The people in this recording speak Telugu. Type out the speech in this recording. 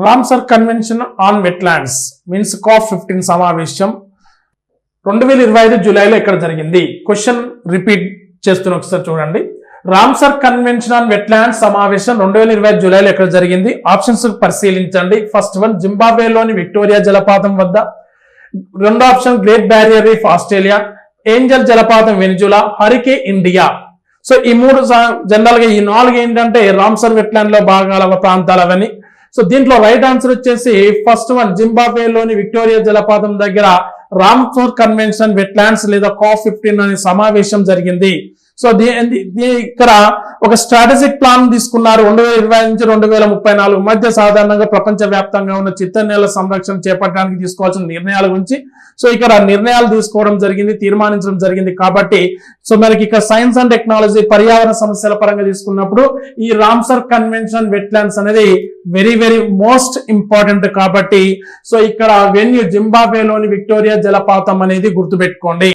Ramsar convention on wetlands means COP15 సమావేశం 2025 జూలైలో ఇక్కడ జరిగింది. క్వశ్చన్ రిపీట్ చేస్తున్న ఒకసారి చూడండి. రామ్సర్ కన్వెన్షన్ ఆన్ వెట్లాండ్స్ సమావేశం 2025 జూలైలో ఎక్కడ జరిగింది? ఆప్షన్స్ పరిశీలించండి. ఫస్ట్ వన్ జింబాబ్వేలోని విక్టోరియా జలపాతం వద్ద, రెండో option great barrier reef Australia, Angel జలపాతం వెనిజులా, హరికే ఇండియా. సో ఈ మూడు జనరల్ గా ఈ నాలుగు ఏంటంటే రామ్సర్ వెట్లాండ్ లో భాగాల ప్రాంతాలు అవన్నీ. సో దీంట్లో రైట్ ఆన్సర్ వచ్చేసి ఫస్ట్ వన్ జింబాబ్వేలోని విక్టోరియా జలపాతం దగ్గర రామ్సర్ కన్వెన్షన్ వెట్లాండ్స్ లేదా COP15 అనే సమావేశం జరిగింది. సో ఇక్కడ ఒక స్ట్రాటజిక్ ప్లాన్ తీసుకున్నారు. 2020 నుంచి 2034 మధ్య సాధారణంగా ప్రపంచ వ్యాప్తంగా ఉన్న చిత్తనేళ్ల సంరక్షణ చేపట్టడానికి తీసుకోవాల్సిన నిర్ణయాల గురించి సో ఇక్కడ నిర్ణయాలు తీసుకోవడం జరిగింది, తీర్మానించడం జరిగింది. కాబట్టి సో మనకి ఇక్కడ సైన్స్ అండ్ టెక్నాలజీ పర్యావరణ సమస్యల పరంగా తీసుకున్నప్పుడు ఈ రామ్సర్ కన్వెన్షన్ వెట్లాండ్స్ అనేది వెరీ వెరీ మోస్ట్ ఇంపార్టెంట్. కాబట్టి సో ఇక్కడ వెన్యూ జింబాబ్వేలోని విక్టోరియా జలపాతం అనేది గుర్తుపెట్టుకోండి.